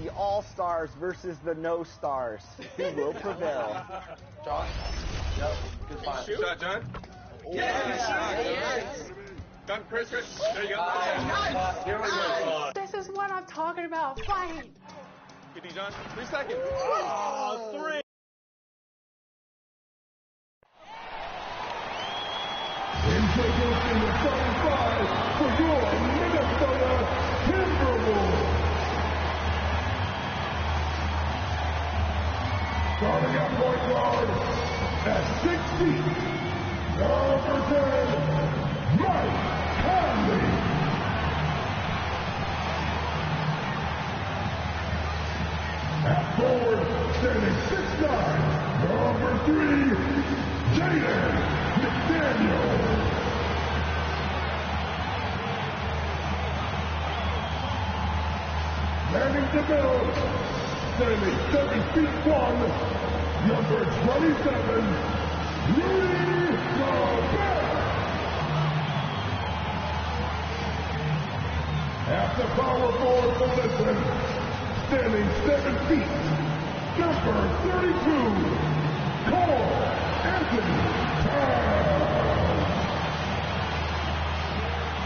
the all-stars versus the no-stars. Who will prevail? John? Yep. Good find. Good shot, John. Yes. Done, Chris. There you go. Nice. Here we go. This is what I'm talking about. Fight. Good D, John. 3 seconds. Three. Introducing the starting five for your Minnesota Timberwolves. Starting at point guard at 6 feet, number 10, Mike Conley. At forward, standing 6'9", number 3, Jaden McDaniel. Manning the middle, standing 7 feet 1, number 27, Rudy Gobert. At the power forward position, standing 7 feet, number 32, Cole Anthony Towns.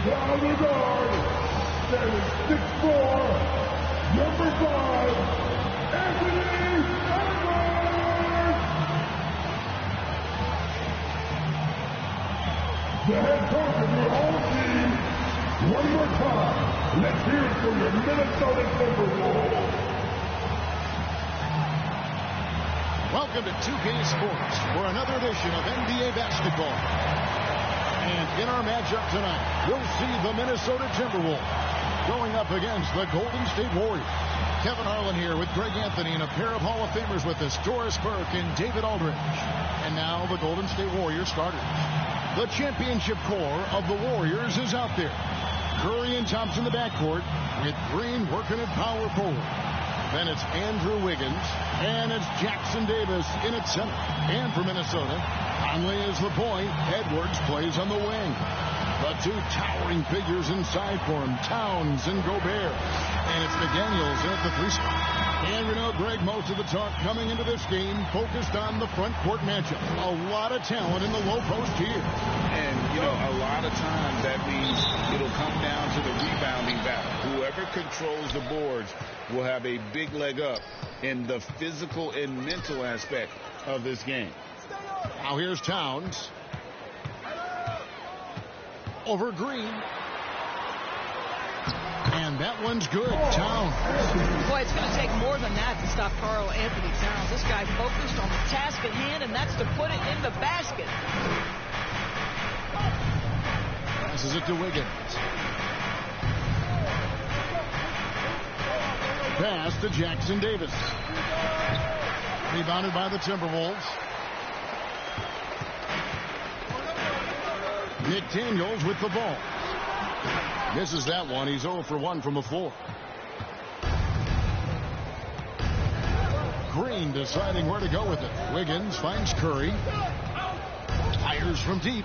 The other guard, standing 6'4", number 5, Anthony Edwards. The head coach of your home team, one more time, let's hear it for your Minnesota Timberwolves. Welcome to 2K Sports for another edition of NBA basketball. And in our matchup tonight, we'll see the Minnesota Timberwolves going up against the Golden State Warriors. Kevin Harlan here with Greg Anthony and a pair of Hall of Famers with us, Doris Burke and David Aldridge. And now the Golden State Warriors starters. The championship core of the Warriors is out there. Curry and Thompson in the backcourt with Green working at power forward. Then it's Andrew Wiggins, and it's Jackson Davis in at center. And for Minnesota, Conley is the point. Edwards plays on the wing. The two towering figures inside for him, Towns and Gobert. And it's McDaniels in at the 3 spot. And we know, Greg, most of the talk coming into this game focused on the front court matchup. A lot of talent in the low post here. And, you know, a lot of times that means it'll come down to the rebounding battle. Whoever controls the boards will have a big leg up in the physical and mental aspect of this game. Now here's Towns. Over Green. And that one's good. Towns. Boy, it's going to take more than that to stop Karl Anthony Towns. This guy focused on the task at hand, and that's to put it in the basket. Passes it to Wiggins. Pass to Jackson Davis. Rebounded by the Timberwolves. McDaniels with the ball. Misses that one. He's 0 for 1 from the floor. Green deciding where to go with it. Wiggins finds Curry. Fires from deep.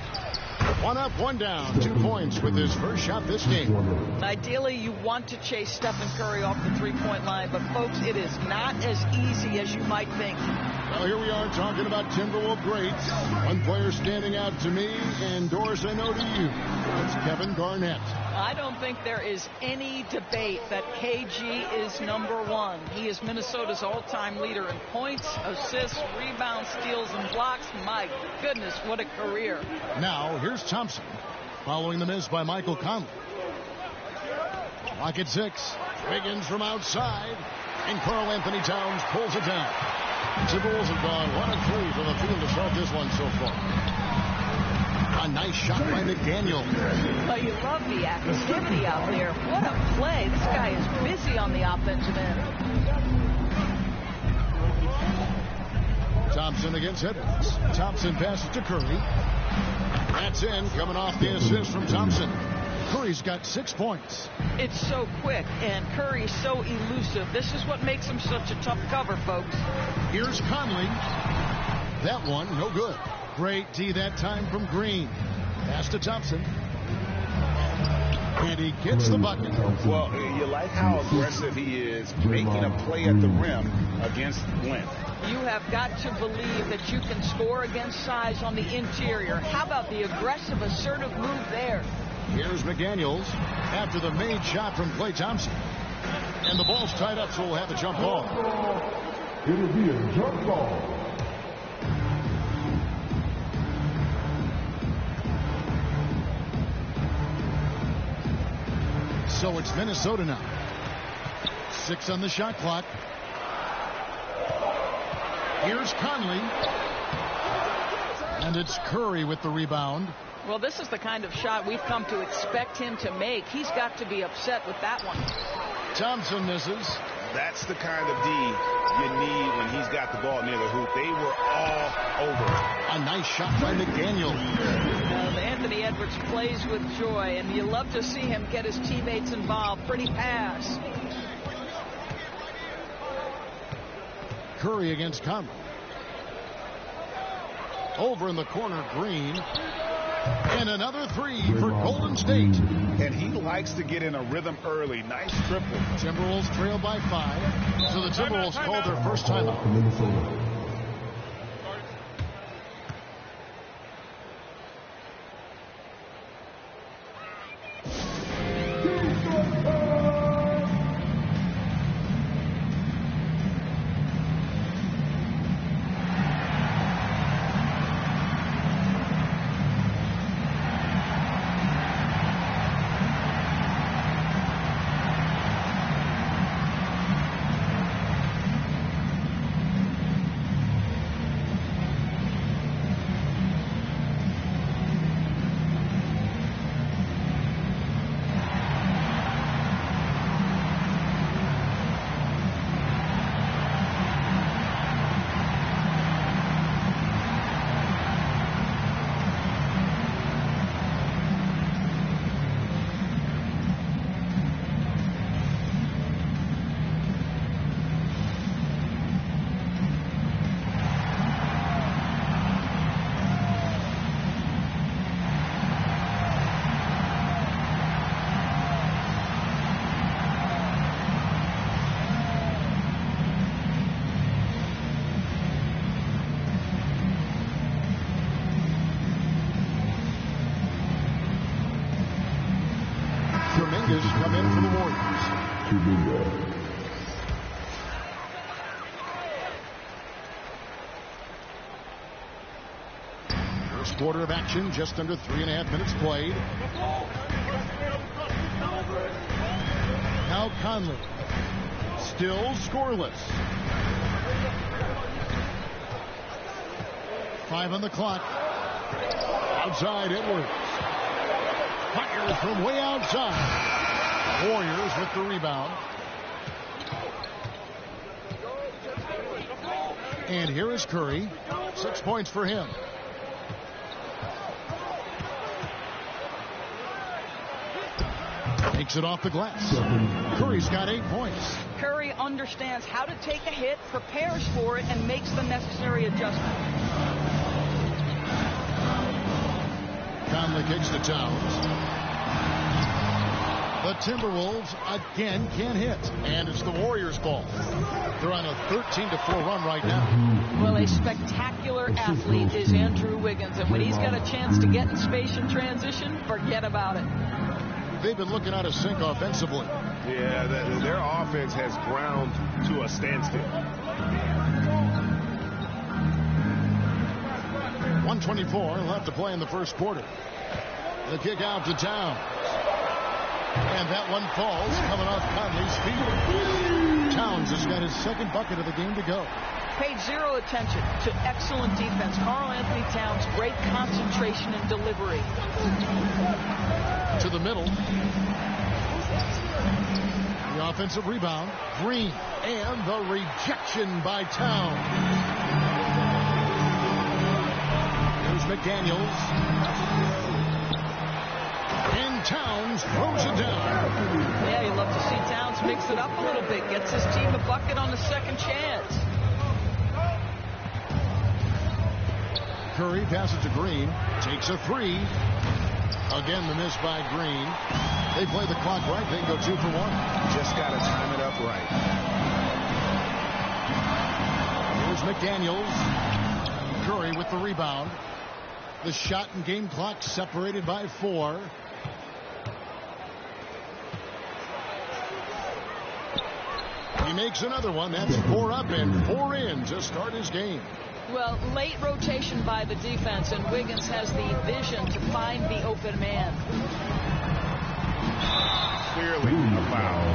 1 up, 1 down. 2 points with his first shot this game. Ideally, you want to chase Stephen Curry off the three-point line, but folks, it is not as easy as you might think. Well, here we are talking about Timberwolves greats. One player standing out to me, and Doris, I know to you. It's Kevin Garnett. I don't think there is any debate that KG is #1. He is Minnesota's all-time leader in points, assists, rebounds, steals, and blocks. My goodness, what a career. Now, here's Thompson, following the miss by Michael Conley. Clock at 6. Wiggins from outside, and Karl Anthony Towns pulls it down. Timberwolves have gone 1 of 3 from the field to start this one so far. A nice shot by McDaniel. But you love the activity out there. What a play. This guy is busy on the offensive end. Thompson against Edwards. Thompson passes to Curry. That's in, coming off the assist from Thompson. Curry's got 6 points. It's so quick, and Curry's so elusive. This is what makes him such a tough cover, folks. Here's Conley. That one, no good. Great D that time from Green. Pass to Thompson. And he gets the bucket. Well, you like how aggressive he is, making a play at the rim against length. You have got to believe that you can score against size on the interior. How about the aggressive, assertive move there? Here's McDaniels after the made shot from Klay Thompson. And the ball's tied up, so we'll have a jump ball. It'll be a jump ball. So it's Minnesota now. 6 on the shot clock. Here's Conley. And it's Curry with the rebound. Well, this is the kind of shot we've come to expect him to make. He's got to be upset with that one. Thompson misses. That's the kind of D you need when he's got the ball near the hoop. They were all over it. A nice shot by McDaniel. Anthony Edwards plays with joy, and you love to see him get his teammates involved. Pretty pass. Curry against Conley. Over in the corner, Green. And another 3 for Golden State. And he likes to get in a rhythm early. Nice triple. Timberwolves trail by 5. So the Timberwolves call their first timeout. Come in for the Warriors. First quarter of action, just under 3.5 minutes played. Now Conley, still scoreless. 5 on the clock. Outside Edwards. Fires from way outside. Warriors with the rebound. And here is Curry. 6 points for him. Takes it off the glass. Curry's got 8 points. Curry understands how to take a hit, prepares for it, and makes the necessary adjustment. Conley kicks to Towns. The Timberwolves again can't hit, and it's the Warriors' ball. They're on a 13-4 run right now. Well, a spectacular athlete is Andrew Wiggins, and when he's got a chance to get in space and transition, forget about it. They've been looking out of sync offensively. Yeah, their offense has ground to a standstill. 1:24 left to play in the first quarter. The kick out to Towns. And that one falls, coming off Conley's feet. Towns has got his second bucket of the game to go. Paid zero attention to excellent defense. Karl-Anthony Towns, great concentration and delivery. To the middle. The offensive rebound. Green. And the rejection by Towns. Here's McDaniels. And Towns throws it down. Yeah, you love to see Towns mix it up a little bit. Gets his team a bucket on the second chance. Curry passes to Green. Takes a 3. Again, the miss by Green. They play the clock right. They go 2 for 1. Just got to time it up right. Here's McDaniels. Curry with the rebound. The shot and game clock separated by 4. He makes another one. That's 4 up and 4 in to start his game. Well, late rotation by the defense, and Wiggins has the vision to find the open man. Clearly a foul.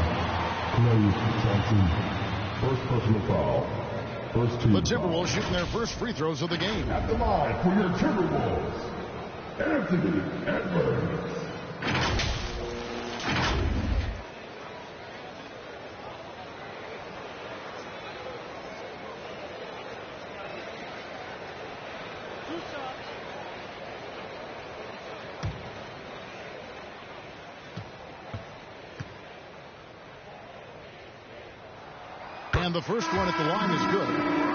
Clay Johnson. First personal foul. First team. The Timberwolves shooting their first free throws of the game. At the line for your Timberwolves, Anthony Edwards. And the first one at the line is good.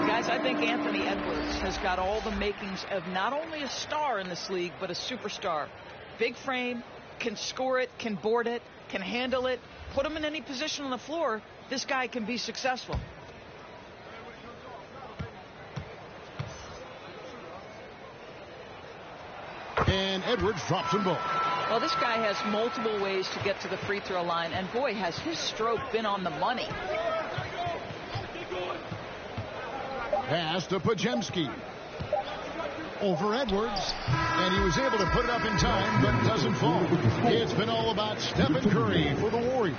Guys, I think Anthony Edwards has got all the makings of not only a star in this league, but a superstar. Big frame, can score it, can board it, can handle it. Put him in any position on the floor, this guy can be successful. And Edwards drops them both. Well, this guy has multiple ways to get to the free throw line, and boy, has his stroke been on the money. Pass to Podziemski. Over Edwards. And he was able to put it up in time, but doesn't fall. It's been all about Stephen Curry for the Warriors.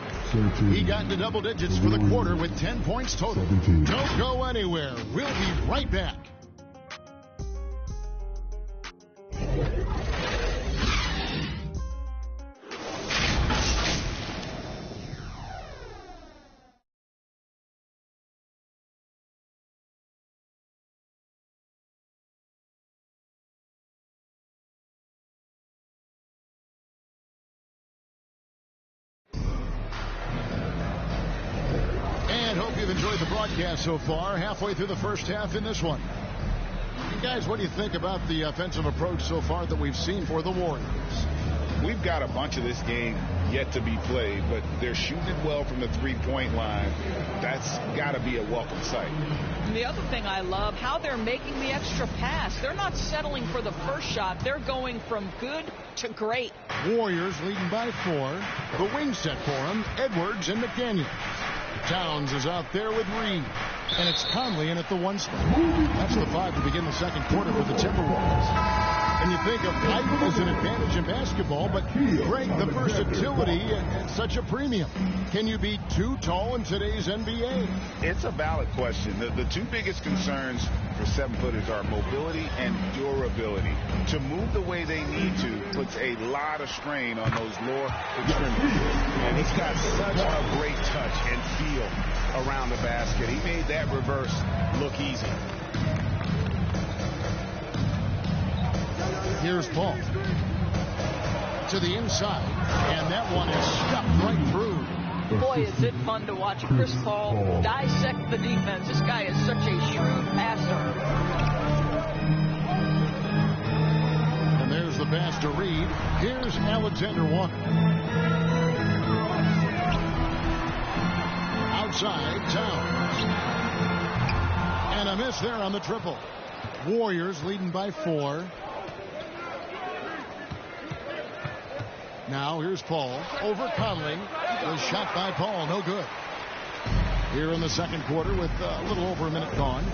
He got into double digits for the quarter with 10 points total. Don't go anywhere. We'll be right back. Enjoyed the broadcast so far. Halfway through the first half in this one. You guys, what do you think about the offensive approach so far that we've seen for the Warriors? We've got a bunch of this game yet to be played, but they're shooting it well from the three-point line. That's got to be a welcome sight. And the other thing I love, how they're making the extra pass. They're not settling for the first shot. They're going from good to great. Warriors leading by 4. The wing set for them, Edwards and McDaniels. Towns is out there with Reed. And it's Conley in at the 1 spot. That's the 5 to begin the second quarter for the Timberwolves. And you think of height as an advantage in basketball, but Greg, the versatility at such a premium. Can you be too tall in today's NBA? It's a valid question. The two biggest concerns for 7-footers are mobility and durability. To move the way they need to puts a lot of strain on those lower extremities. And he's got such a great touch and feel around the basket. He made that reverse look easy. Here's Paul to the inside, and that one is stuffed right through. Boy, is it fun to watch Chris Paul dissect the defense. This guy is such a shrewd passer. And there's the pass to Reed. Here's Alexander Walker. Outside, Towns. And a miss there on the triple. Warriors leading by 4. Now here's Paul over Conley. The shot by Paul, no good. Here in the second quarter with a little over a minute gone.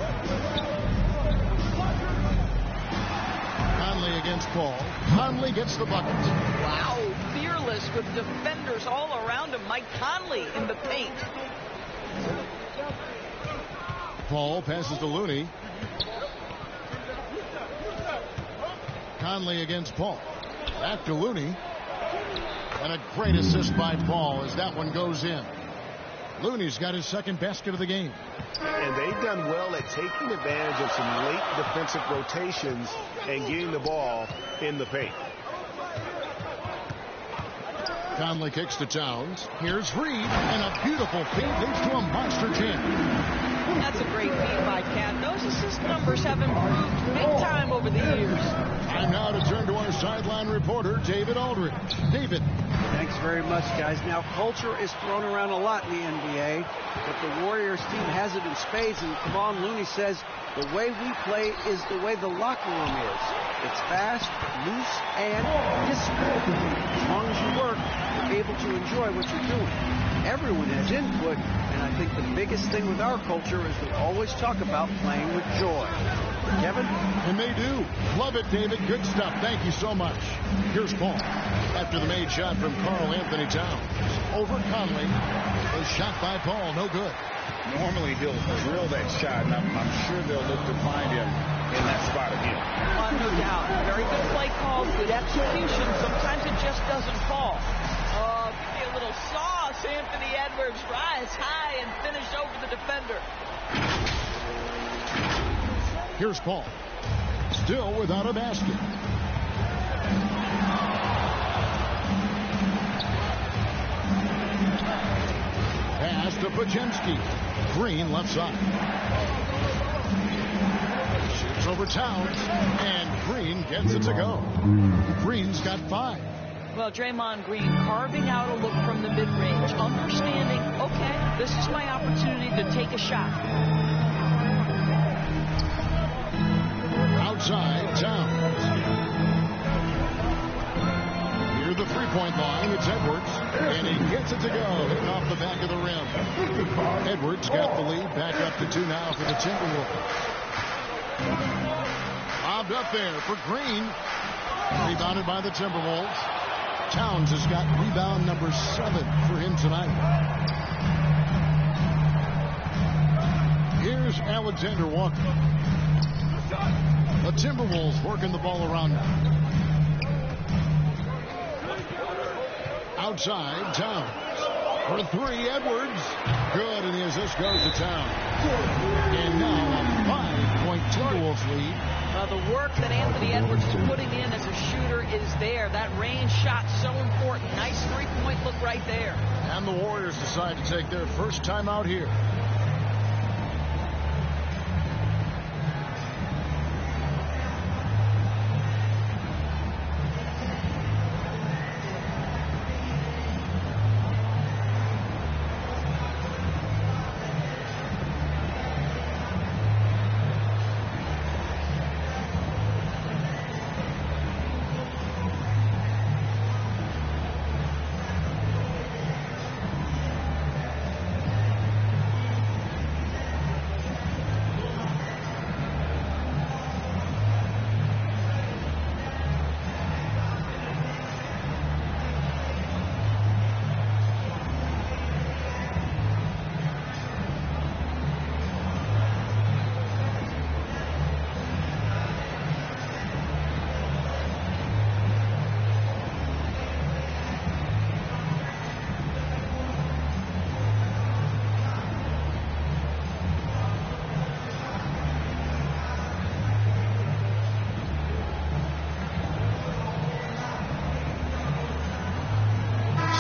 Conley against Paul. Conley gets the bucket. Wow, fearless with defenders all around him. Mike Conley in the paint. Paul passes to Looney. Conley against Paul. Back to Looney. And a great assist by Paul as that one goes in. Looney's got his second basket of the game. And they've done well at taking advantage of some late defensive rotations and getting the ball in the paint. Conley kicks to Towns. Here's Reed, and a beautiful feed leads to a monster jam. That's a great feed by Cat. Those assist numbers have improved big time over the years. Time now to turn to our sideline reporter, David Aldridge. David. Thanks very much, guys. Now, culture is thrown around a lot in the NBA, but the Warriors team has it in spades, and Kevon Looney says the way we play is the way the locker room is. It's fast, loose, and disciplined. As long as you work, you're able to enjoy what you're doing. Everyone has input, and I think the biggest thing with our culture is we always talk about playing with joy. Kevin? And they do. Love it, David. Good stuff. Thank you so much. Here's Paul. After the made shot from Karl Anthony Towns. Over Conley. A shot by Paul. No good. Normally he'll drill that shot, and I'm sure they'll look to find him in that spot again. No doubt. Very good play call, good execution. Sometimes it just doesn't fall. Oh, give me a little sauce. Anthony Edwards rise high and finish over the defender. Here's Paul. Still without a basket. Pass to Podziemski. Green left side. Shoots over Towns. And Green gets it to go. Green's got 5. Well, Draymond Green carving out a look from the mid-range. Understanding, okay, this is my opportunity to take a shot. Outside, Towns. Near the three-point line, it's Edwards. And he gets it to go, hitting off the back of the rim. Edwards got the lead, back up to 2 now for the Timberwolves. Bobbed up there for Green. Rebounded by the Timberwolves. Towns has got rebound number 7 for him tonight. Here's Alexander Walker. The Timberwolves working the ball around now. Outside, Towns. For 3, Edwards. Good, and the assist goes to Towns. And now a 5-point Timberwolves lead. The work that Anthony Edwards is putting in as a shooter is there. That range shot so important. Nice three-point look right there. And the Warriors decide to take their first time out here.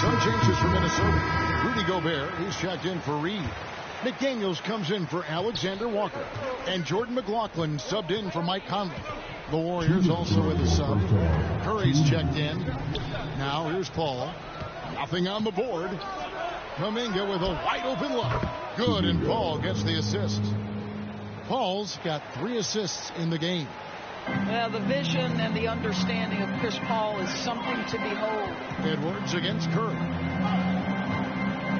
Some changes for Minnesota. Rudy Gobert, he's checked in for Reed. McDaniels comes in for Alexander Walker. And Jordan McLaughlin subbed in for Mike Conley. The Warriors also with a sub. Curry's checked in. Now here's Paul. Nothing on the board. Kuminga with a wide open look. Good, and Paul gets the assist. Paul's got 3 assists in the game. Well, the vision and the understanding of Chris Paul is something to behold. Edwards against Curry.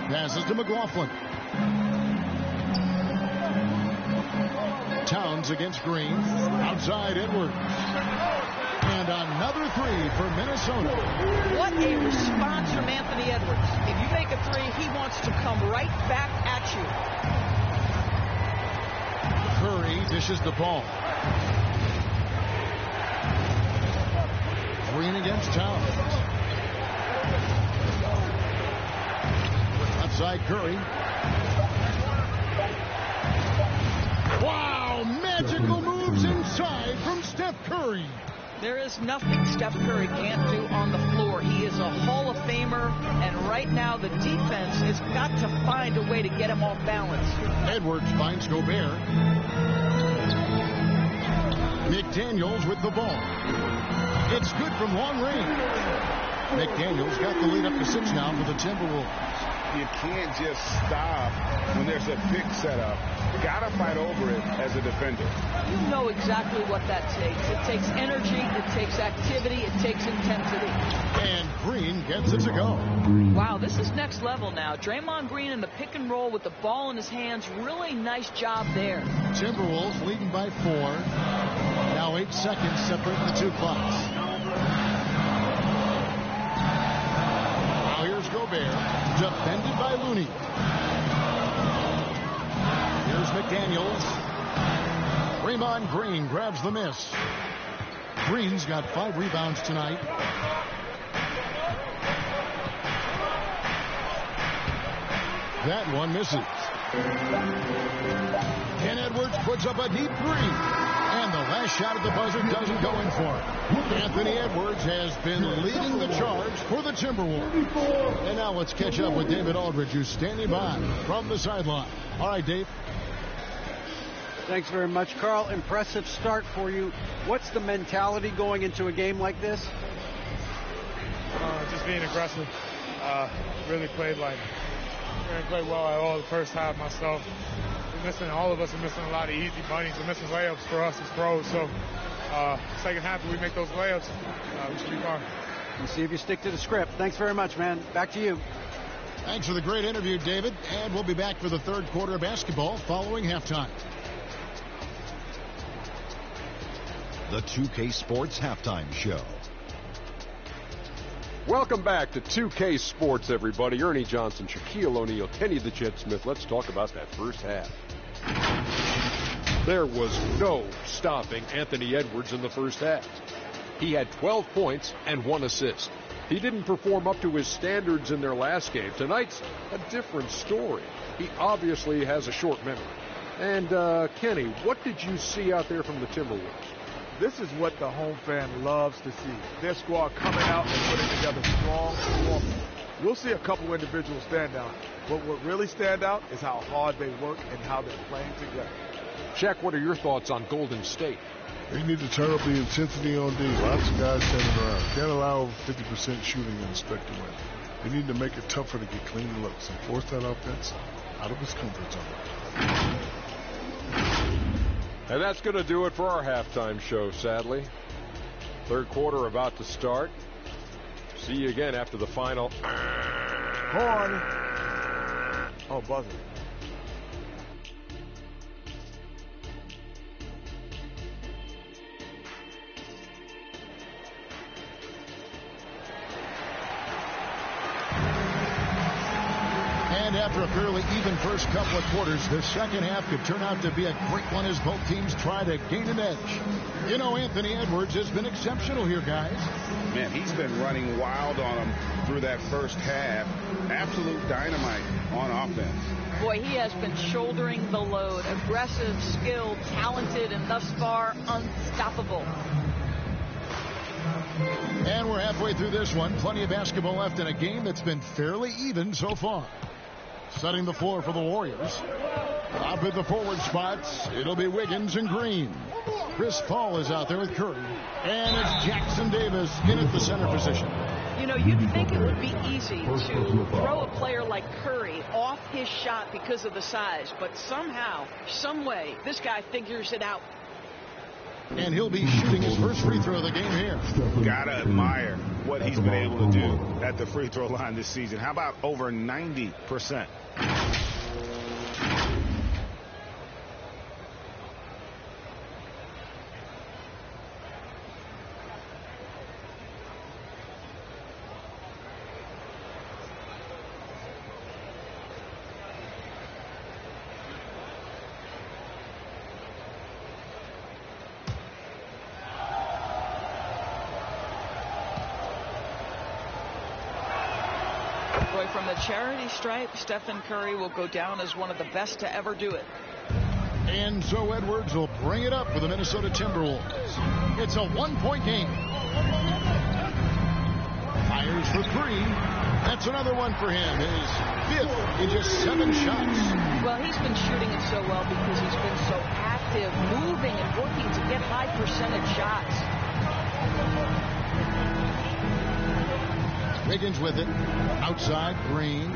Passes to McLaughlin. Towns against Green. Outside Edwards. And another 3 for Minnesota. What a response from Anthony Edwards. If you make a 3, he wants to come right back at you. Curry dishes the ball. Green against Towns. Outside Curry. Wow, magical moves inside from Steph Curry. There is nothing Steph Curry can't do on the floor. He is a Hall of Famer, and right now the defense has got to find a way to get him off balance. Edwards finds Gobert. McDaniels with the ball. It's good from long range. McDaniels got the lead up to 6 now for the Timberwolves. You can't just stop when there's a pick set up. Got to fight over it as a defender. You know exactly what that takes. It takes energy, it takes activity, it takes intensity. And Green gets it to go. Wow, this is next level now. Draymond Green in the pick and roll with the ball in his hands. Really nice job there. Timberwolves leading by 4. Now 8 seconds separating the 2 clocks. Now here's Gobert. Defended by Looney. Here's McDaniels. Draymond Green grabs the miss. Green's got 5 rebounds tonight. That one misses. Ken Edwards puts up a deep 3. And the last shot at the buzzer doesn't go in for it. Anthony Edwards has been leading the charge for the Timberwolves. And now let's catch up with David Aldridge, who's standing by from the sideline. All right, Dave. Thanks very much, Carl. Impressive start for you. What's the mentality going into a game like this? Just being aggressive. Really played well at all the first half myself. All of us are missing a lot of easy bunnies. We're missing layups for us as pros. So second half, if we make those layups, we should be fine. We'll see if you stick to the script. Thanks very much, man. Back to you. Thanks for the great interview, David. And we'll be back for the third quarter of basketball following halftime. The 2K Sports Halftime Show. Welcome back to 2K Sports, everybody. Ernie Johnson, Shaquille O'Neal, Kenny the Jet Smith. Let's talk about that first half. There was no stopping Anthony Edwards in the first half. He had 12 points and 1 assist. He didn't perform up to his standards in their last game. Tonight's a different story. He obviously has a short memory. And, Kenny, what did you see out there from the Timberwolves? This is what the home fan loves to see. Their squad coming out and putting together strong performance. You'll see a couple individuals stand out, but what really stand out is how hard they work and how they're playing together. Check, what are your thoughts on Golden State? They need to turn up the intensity on D. Lots of guys standing around. Can't allow 50% shooting and expect to win. They need to make it tougher to get clean looks and force that offense out of his comfort zone. And that's going to do it for our halftime show, sadly. Third quarter about to start. See you again after the final. Horn. Oh, buzzer. And after a fairly even first couple of quarters, the second half could turn out to be a great one as both teams try to gain an edge. You know, Anthony Edwards has been exceptional here, guys. Man, he's been running wild on them through that first half. Absolute dynamite on offense. Boy, he has been shouldering the load. Aggressive, skilled, talented, and thus far unstoppable. And we're halfway through this one. Plenty of basketball left in a game that's been fairly even so far. Setting the floor for the Warriors. Up at the forward spots, it'll be Wiggins and Green. Chris Paul is out there with Curry. And it's Jackson Davis in at the center position. You know, you'd think it would be easy to throw a player like Curry off his shot because of the size, but somehow, some way, this guy figures it out. And he'll be shooting his first free throw of the game here. Gotta admire what he's been able to do at the free throw line this season. How about over 90%? From the charity stripe, Stephen Curry will go down as one of the best to ever do it. And so Edwards will bring it up for the Minnesota Timberwolves. It's a one-point game. Fires for three. That's That's another one for him. His 5th in just 7 shots. Well, he's been shooting it so well because he's been so active, moving and working to get high percentage shots. Wiggins with it. Outside, Green.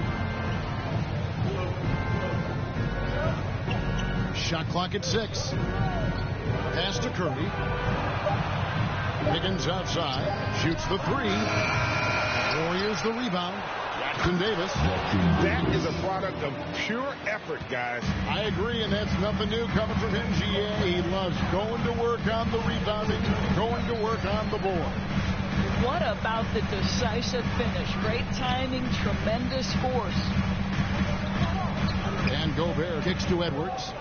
Shot clock at 6. Pass to Curry. Wiggins outside. Shoots the 3. Warriors the rebound. Jackson Davis. That is a product of pure effort, guys. I agree, and that's nothing new coming from MGA. He loves going to work on the rebounding, going to work on the board. What about the decisive finish? Great timing, tremendous force. And Gobert kicks to Edwards.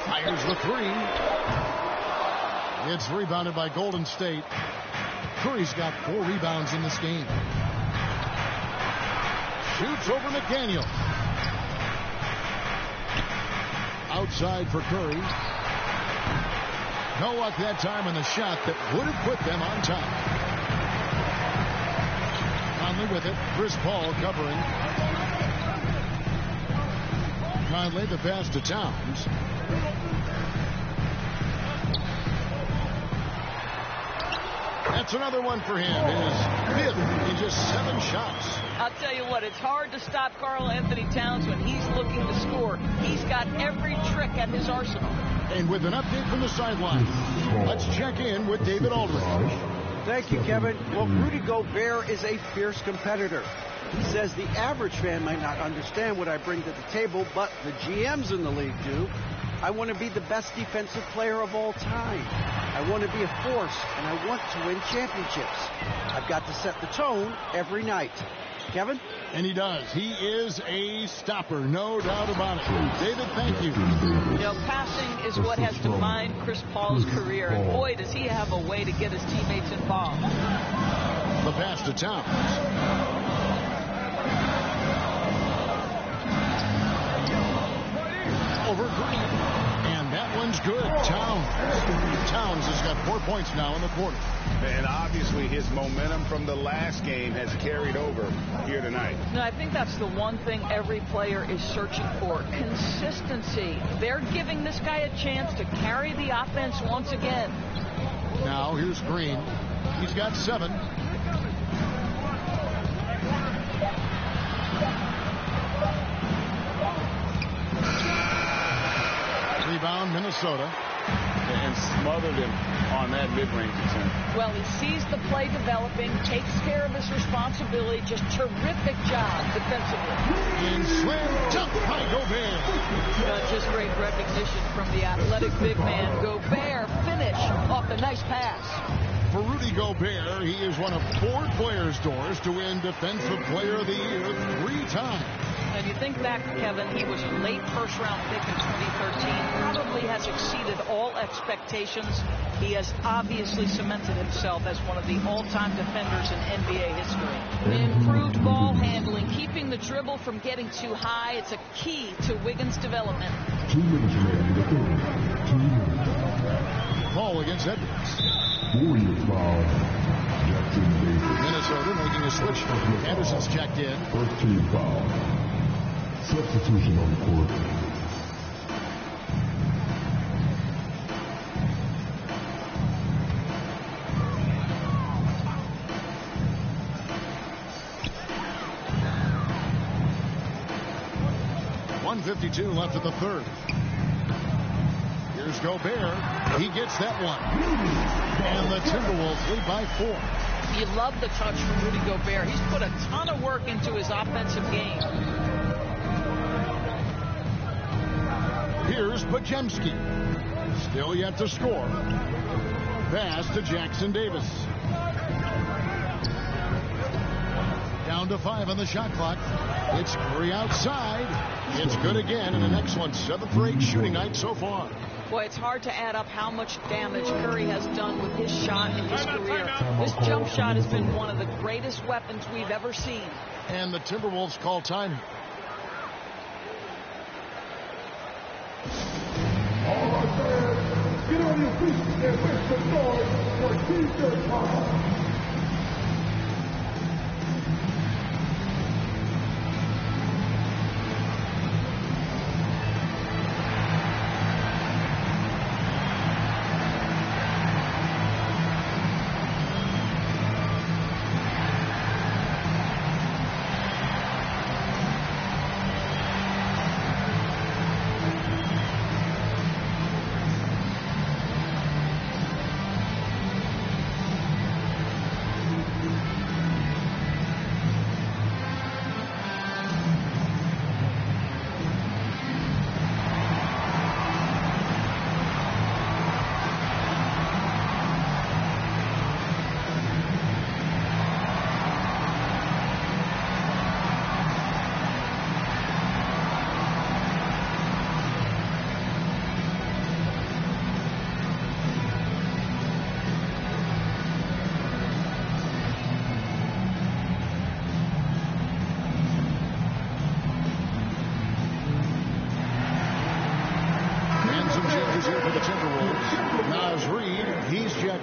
Fires the 3. It's rebounded by Golden State. Curry's got 4 rebounds in this game. Shoots over McDaniel. Outside for Curry. No luck that time on the shot that would have put them on top. Conley with it. Chris Paul covering. Conley the pass to Towns. That's another one for him. His 5th in just 7 shots. I'll tell you what, it's hard to stop Karl Anthony Towns when he's looking to score. He's got every trick at his arsenal. And with an update from the sideline, let's check in with David Aldridge. Thank you, Kevin. Well, Rudy Gobert is a fierce competitor. He says the average fan might not understand what I bring to the table, but the GMs in the league do. I want to be the best defensive player of all time. I want to be a force, and I want to win championships. I've got to set the tone every night. Kevin? And he does. He is a stopper, no doubt about it. David, thank you. You know, passing is what has defined Chris Paul's career, and boy, does he have a way to get his teammates involved. The pass to Towns. Over Green. And that one's good. Towns has got 4 points now in the quarter. And obviously his momentum from the last game has carried over here tonight. No, I think that's the one thing every player is searching for. Consistency. They're giving this guy a chance to carry the offense once again. Now here's Green. He's got 7. Rebound, Minnesota. And smothered him on that mid-range attempt. Well, he sees the play developing, takes care of his responsibility. Just terrific job defensively. And slam dunk by Gobert. Just great recognition from the athletic big man. Gobert finish off a nice pass. For Rudy Gobert, he is one of 4 players' doors to win Defensive Player of the Year 3 times. And you think back, Kevin, he was a late first-round pick in 2013. Probably has exceeded all expectations. He has obviously cemented himself as one of the all-time defenders in NBA history. Improved ball handling, keeping the dribble from getting too high. It's a key to Wiggins' development. 2 minutes remaining in the third. 2 minutes. Ball against Edwards. Warriors foul. Jackson Davis. Minnesota making a switch. Anderson's checked in. First team foul. Substitution on the court. .152 left of the third. Here's Gobert. He gets that one. And the Timberwolves lead by 4. You love the touch from Rudy Gobert. He's put a ton of work into his offensive game. Here's Podziemski. Still yet to score. Pass to Jackson Davis. Down to 5 on the shot clock. It's Curry outside. It's good again, and an excellent 7th for 8 shooting night so far. Boy, it's hard to add up how much damage Curry has done with his shot in his career. This jump shot has been one of the greatest weapons we've ever seen. And the Timberwolves call time. All right, fans, get on your feet and make some noise for DJ Powell.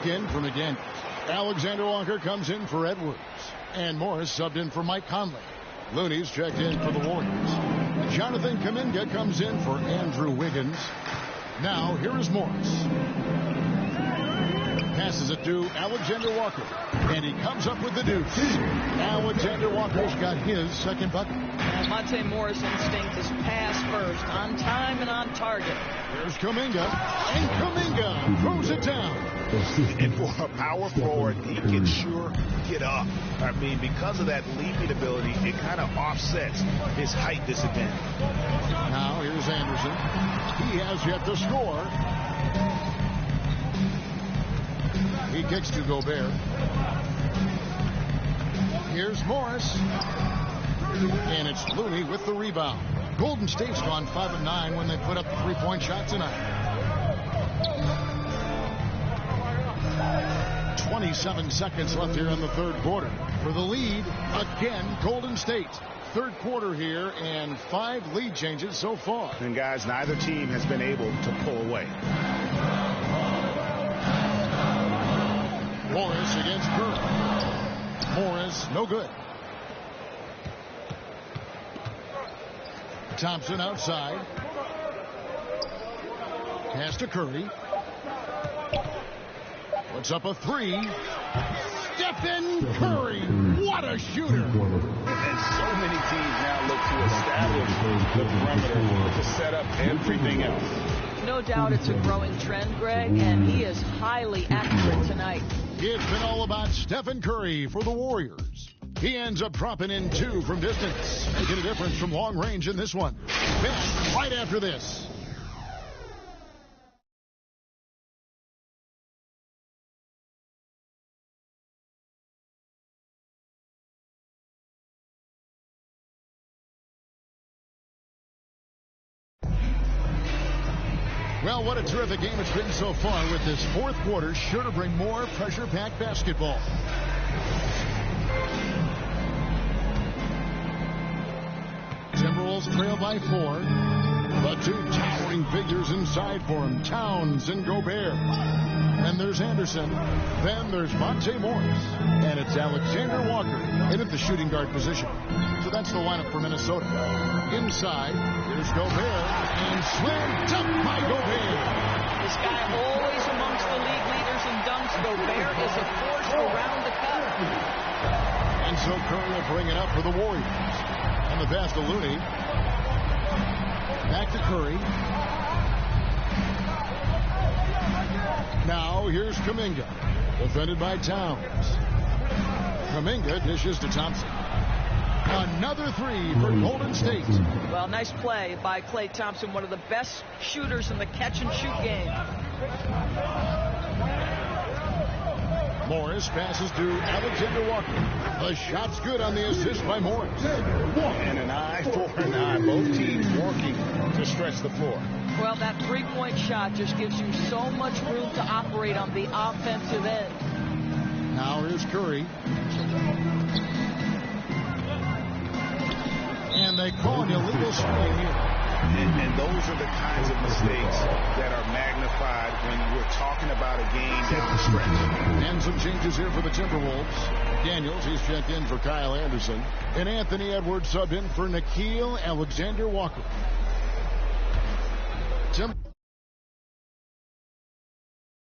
checked in for McDaniels. Alexander Walker comes in for Edwards. And Morris subbed in for Mike Conley. Looney's checked in for the Warriors. Jonathan Kuminga comes in for Andrew Wiggins. Now, here is Morris. Passes it to Alexander Walker. And he comes up with the deuce. Alexander Walker's got his second bucket. And Monte Morris' instinct is pass first, on time and on target. There's Kuminga. And Kuminga throws it down. And for a power forward, he can sure get up. I mean, because of that leaping ability, it kind of offsets his height disadvantage. Now, here's Anderson. He has yet to score. He kicks to Gobert. Here's Morris. And it's Looney with the rebound. Golden State's gone 5 of 9 when they put up the three-point shot tonight. 27 seconds left here in the third quarter. For the lead, again, Golden State. Third quarter here and 5 lead changes so far. And guys, neither team has been able to pull away. Morris against Curry. Morris, no good. Thompson outside. Pass to Curry. Puts up a three. Stephen Curry. What a shooter. And so many teams now look to establish the perimeter to set up everything else. No doubt it's a growing trend, Greg, and he is highly accurate tonight. It's been all about Stephen Curry for the Warriors. He ends up dropping in 2 from distance, making a difference from long range in this one. Back right after this. Well, what a terrific game it's been so far, with this fourth quarter sure to bring more pressure-packed basketball. Timberwolves trail by 4. The 2 towering figures inside for him, Towns and Gobert. And there's Anderson. Then there's Monte Morris. And it's Alexander Walker in at the shooting guard position. So that's the lineup for Minnesota. Inside, here's Gobert. And slammed dunk by Gobert. This guy always amongst the league leaders in dunks. Gobert is a force around the cup. And so Curry will bring it up for the Warriors. And the pass to Looney. Back to Curry. Now here's Kuminga. Defended by Towns. Kuminga dishes to Thompson. Another 3 for Golden State. Well, nice play by Klay Thompson, one of the best shooters in the catch-and-shoot game. Morris passes to Alexander Walker. The shot's good on the assist by Morris. And an eye for an eye. Both teams working to stretch the floor. Well, that three-point shot just gives you so much room to operate on the offensive end. Now here's Curry. And they call an illegal screen here. And those are the kinds of mistakes that are magnified when we're talking about a game that is stretched. And some changes here for the Timberwolves. Daniels, he's checked in for Kyle Anderson. And Anthony Edwards subbed in for Nickeil Alexander Walker.